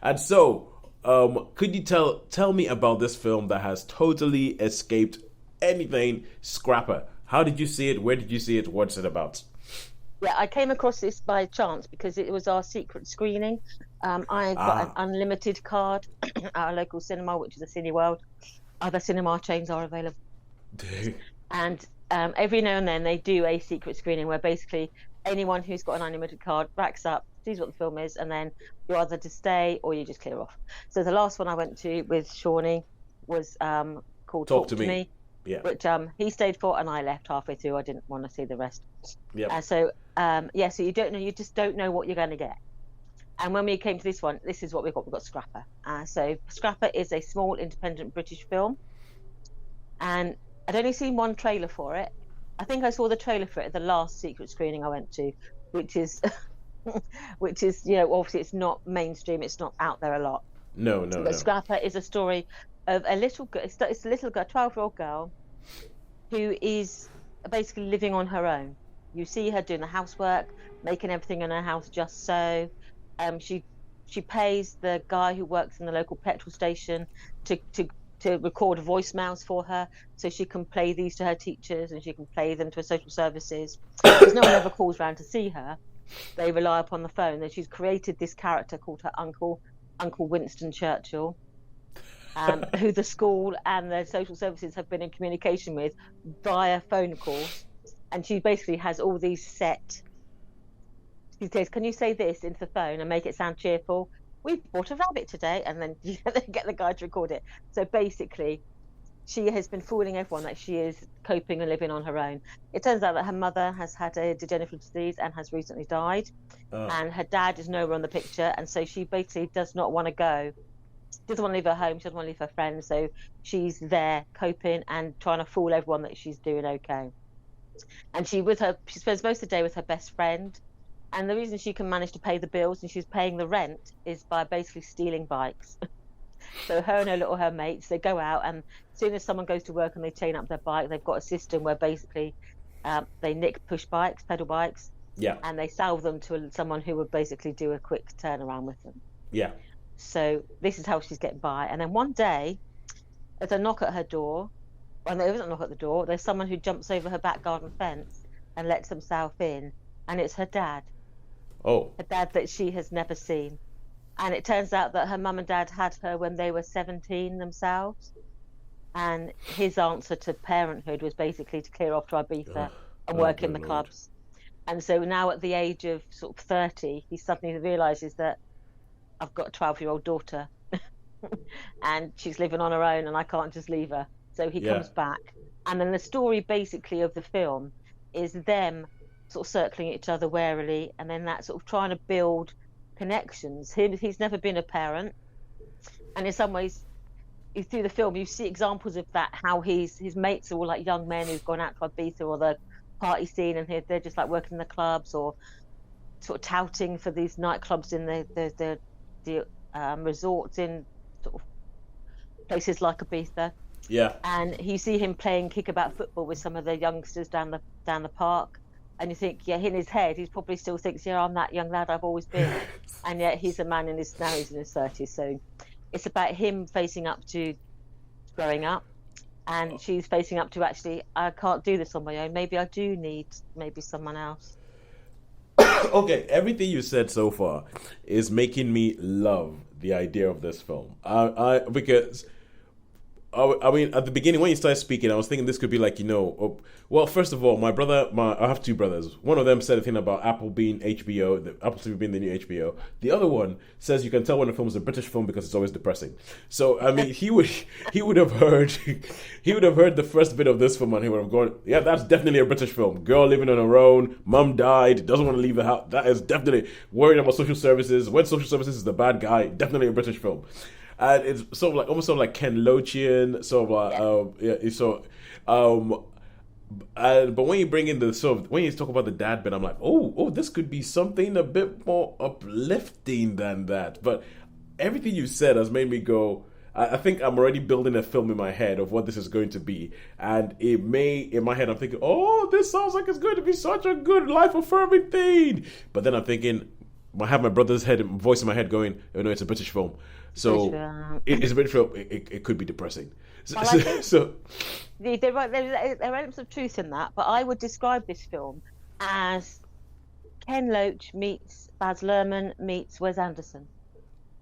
And so, could you tell me about this film that has totally escaped anything Scrapper? How did you see it? Where did you see it? What's it about? Yeah, I came across this by chance because it was our secret screening. I got an Ah, unlimited card at our local cinema, which is a Cineworld. Other cinema chains are available. And every now and then they do a secret screening where basically anyone who's got an unlimited card racks up, sees what the film is, and then you're either to stay or you just clear off. So the last one I went to with Shawnee was called talk Talk to to me. Me, Yeah. which he stayed for and I left halfway through. I didn't want to see the rest. Yep. Yeah, so you don't know, you just don't know what you're going to get. And when we came to this one, this is what we got. We got Scrapper. So Scrapper is a small independent British film, and I'd only seen one trailer for it. I think I saw the trailer for it at the last secret screening I went to, which is which is, obviously it's not mainstream, it's not out there a lot. No, no, But no. Scrapper is a story of a little girl. It's a little girl, 12-year-old girl, who is basically living on her own. You see her doing the housework, making everything in her house just so. She pays the guy who works in the local petrol station to record voicemails for her, so she can play these to her teachers and she can play them to her social services. Because no one ever calls round to see her, they rely upon the phone. And she's created this character called her Uncle Winston Churchill, who the school and the social services have been in communication with via phone calls. And she basically has all these set. She says, "Can you say this into the phone and make it sound cheerful? We've bought a rabbit today," and then you get the guy to record it. So basically, she has been fooling everyone that she is coping and living on her own. It turns out that her mother has had a degenerative disease and has recently died, Oh, and her dad is nowhere on the picture, and so she basically does not want to go. She doesn't want to leave her home. She doesn't want to leave her friends. So she's there coping and trying to fool everyone that she's doing okay. And she spends most of the day with her best friend. And the reason she can manage to pay the bills and she's paying the rent is by basically stealing bikes. So her mates, they go out, and as soon as someone goes to work and they chain up their bike, they've got a system where basically they nick push bikes, pedal bikes, yeah, and they sell them to someone who would basically do a quick turnaround with them. yeah. So this is how she's getting by. And then one day, there's a knock at her door. Well, there isn't a knock at the door. There's someone who jumps over her back garden fence and lets himself in, and it's her dad, Oh, a dad that she has never seen. And it turns out that her mum and dad had her when they were 17 themselves. And his answer to parenthood was basically to clear off to oh, Ibiza and oh work in good the lord. clubs. And so now at the age of sort of 30, he suddenly realizes that I've got a 12-year-old daughter and she's living on her own and I can't just leave her. So he Yeah. comes back. And then the story basically of the film is them sort of circling each other warily and then that sort of trying to build connections. He's never been a parent. And in some ways, through the film, you see examples of that, how his mates are all like young men who've gone out to Ibiza or the party scene and they're just like working in the clubs or sort of touting for these nightclubs in the resorts in sort of places like Ibiza. Yeah. And you see him playing kickabout football with some of the youngsters down the park, and you think, yeah, in his head, he probably still thinks, yeah, I'm that young lad I've always been, and yet he's a man in his now he's in his 30s. So it's about him facing up to growing up, and she's facing up to actually, I can't do this on my own. Maybe I do need maybe someone else. Okay, everything you said so far is making me love the idea of this film. Because I mean, at the beginning when you started speaking, I was thinking this could be like, well, first of all, I have two brothers. One of them said a thing about Apple being HBO, Apple TV being the new HBO. The other one says you can tell when a film is a British film because it's always depressing. So I mean, he would have heard he would have heard the first bit of this film and he would have gone, yeah, that's definitely a British film. Girl living on her own, mum died, doesn't want to leave the house. That is definitely worried about social services. When social services is the bad guy, definitely a British film. And it's sort of like almost sort of like Ken Loach, sort of like Yeah. yeah. So, um, but when you bring in the sort of when you talk about the dad bit, I'm like, oh, this could be something a bit more uplifting than that. But everything you said has made me go. I think I'm already building a film in my head of what this is going to be, and it may in my head I'm thinking, oh, this sounds like it's going to be such a good life affirming thing. But then I'm thinking, I have my brother's head voice in my head going, "Oh no, it's a British film." British So film. it's a British film. It could be depressing. So, Well, I think so there are elements of truth in that, but I would describe this film as Ken Loach meets Baz Luhrmann meets Wes Anderson.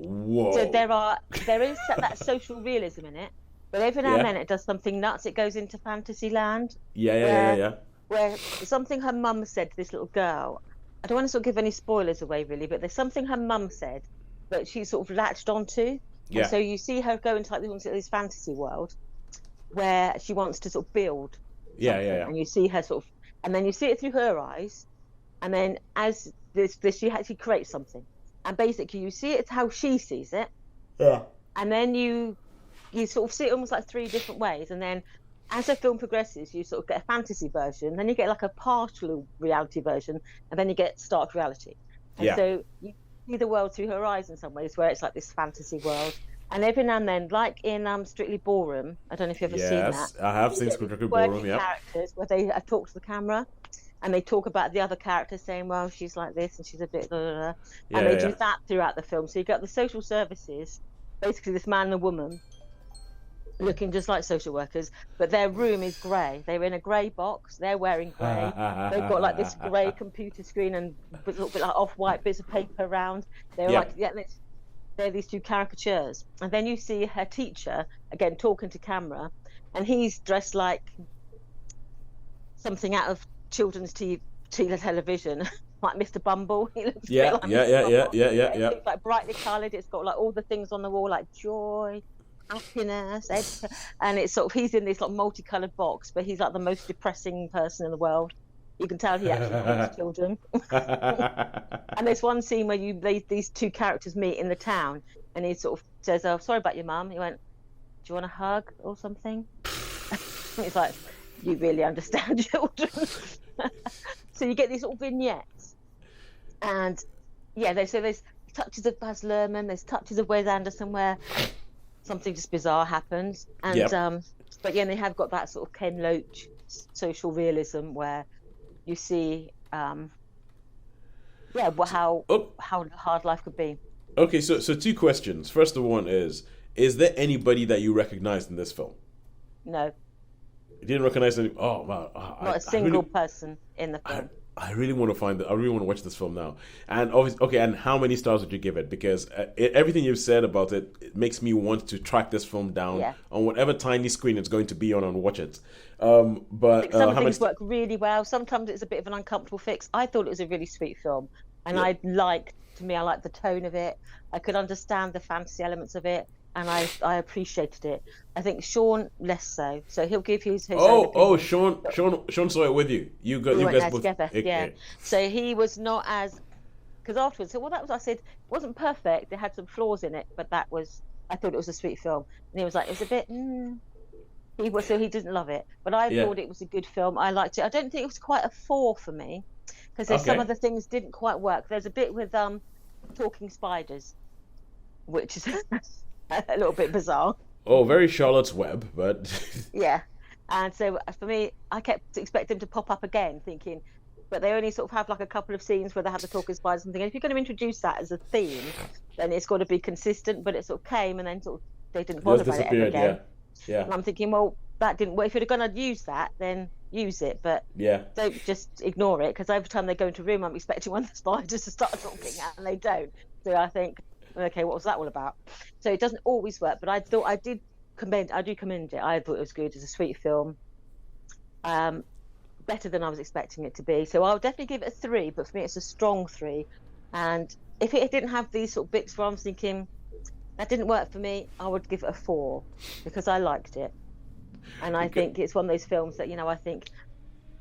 So whoa, there is that social realism in it, but every now and yeah, then it does something nuts. It goes into fantasy land yeah, yeah, yeah, yeah, where yeah. something her mum said to this little girl. I don't want to sort of give any spoilers away really, but there's something her mum said that she sort of latched onto, and Yeah. so you see her go into like this fantasy world where she wants to sort of build Yeah, yeah, something, yeah. and you see her sort of, and then you see it through her eyes, and then as this she actually creates something, and basically you see it how she sees it, Yeah. and then you sort of see it almost like three different ways, and then as the film progresses, you sort of get a fantasy version, then you get like a partial reality version, and then you get stark reality, and Yeah. so you see the world through her eyes in some ways, where it's like this fantasy world. And every now and then, like in Strictly Ballroom, I don't know if you've ever seen that, Yes, I have you seen get these Scripted Ballroom. quirky Yep. characters where they talk to the camera, and they talk about the other characters saying, well, she's like this and she's a bit blah, blah, blah. And Yeah, they yeah, do yeah. that throughout the film. So you got the social services, basically this man and a woman looking just like social workers, but their room is grey. They're in a grey box, they're wearing grey. They've got like this grey computer screen and a little bit like off-white bits of paper around. They're Yeah. like, yeah, they're these two caricatures. And then you see her teacher, again, talking to camera, and he's dressed like something out of children's television, like Mr. Bumble. He looks a bit Yeah, like yeah, Mr. yeah, yeah, Bumble. yeah, yeah, Yeah, yeah. it's like brightly coloured. It's got like all the things on the wall, like joy, happiness, and it's sort of he's in this like multicoloured box, but he's like the most depressing person in the world. You can tell he actually hates children. And there's one scene where these two characters meet in the town, and he sort of says, "Oh, sorry about your mum." He went, "Do you want a hug or something?" It's like, you really understand children. So you get these little vignettes, and yeah, there's touches of Baz Luhrmann, there's touches of Wes Anderson where something just bizarre happens, and Yep. but yeah, and they have got that sort of Ken Loach social realism where you see yeah, Oh, how hard life could be. okay. So two questions. First of one is there anybody that you recognized in this film? No, You didn't recognize any. Oh wow, not a I single really, person in the I, film. I really want to find. I really want to watch this film now. And obviously, okay. And how many stars would you give it? Because everything you've said about it, it makes me want to track this film down Yeah. on whatever tiny screen it's going to be on and watch it. I But think some how many? things work really well. Sometimes it's a bit of an uncomfortable fix. I thought it was a really sweet film, and Yeah. I liked the tone of it. I could understand the fantasy elements of it, and I appreciated it. I think Sean less so. So he'll give his own Oh, opinion. Sean saw it with you. We You went guys there both. together, yeah. So he was not as because afterwards, so well, that was I said it wasn't perfect. It had some flaws in it, but I thought it was a sweet film, and he was like, it was a bit. He didn't love it, but I Yeah. thought it was a good film. I liked it. I don't think it was quite a 4 for me because there's some Okay. of the things didn't quite work. There's a bit with talking spiders, which is a little bit bizarre. Oh, very Charlotte's Web, but Yeah, and so for me, I kept expecting them to pop up again, thinking, but they only sort of have like a couple of scenes where they have the talking spiders and thinking if you're going to introduce that as a theme, then it's got to be consistent. But it sort of came and then sort of they didn't bother just about it ever disappeared. Yeah. again. Yeah. And I'm thinking, well, that didn't work. If you're going to use that, then use it, but Yeah. don't just ignore it because every time they go into a room, I'm expecting one of the spiders to start talking, and they don't. So I think, okay, what was that all about? So it doesn't always work, but I thought I do commend it. I thought it was good. It's a sweet film, better than I was expecting it to be. So I'll definitely give it a 3, but for me, it's a strong 3. And if it didn't have these sort of bits where I'm thinking that didn't work for me, I would give it a 4 because I liked it. And I Okay. think it's one of those films that I think,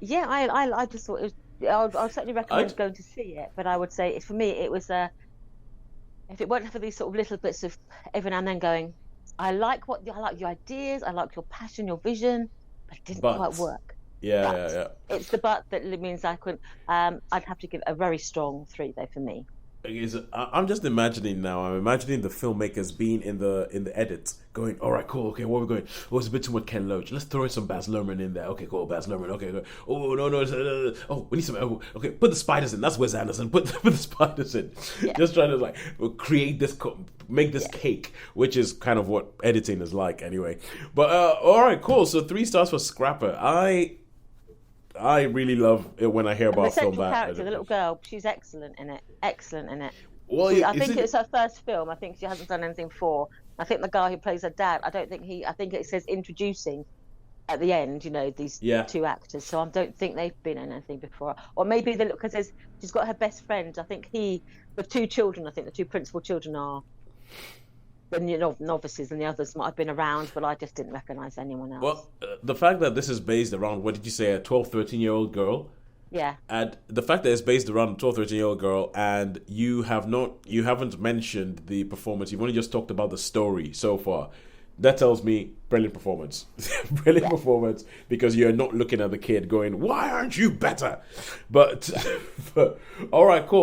yeah, I just thought it was. I'll certainly I recommend going to see it, but I would say for me it was if it weren't for these sort of little bits of every now and then going, I like your ideas, I like your passion, your vision, but it didn't quite but work. yeah, yeah, But yeah. it's the but that means I couldn't. I'd have to give it a very strong 3 though for me. I'm just imagining now. I'm imagining the filmmakers being in the edits, going, "All right, cool. Okay, where are we going? Oh, it's a bit too much Ken Loach. Let's throw in some Baz Luhrmann in there. Okay, cool, Baz Luhrmann. Okay, good. Oh no, no. Oh, we need some. Oh, okay, put the spiders in. That's Wes Anderson. Put the spiders in. Yeah, Just trying to like create this, make this yeah. cake, which is kind of what editing is like, anyway. But all right, cool. So 3 stars for Scrapper. I really love it when I hear And the about film central that. character, the little girl, she's excellent in it. Excellent in it. Well, I is think it? it's her first film. I think she hasn't done anything before. I think the guy who plays her dad, I don't think he. I think it says introducing at the end. These Yeah. two actors. So I don't think they've been in anything before. Or maybe the because she's got her best friend. I think the 2 children. I think the 2 principal children are the novices, and the others might have been around, but I just didn't recognise anyone else. Well, the fact that this is based around, what did you say, a 12, 13-year-old girl? Yeah, And the fact that it's based around a 12, 13-year-old girl, and you haven't mentioned the performance, you've only just talked about the story so far. That tells me brilliant performance. Brilliant yeah. performance, because you're not looking at the kid going, why aren't you better? But, but all right, cool.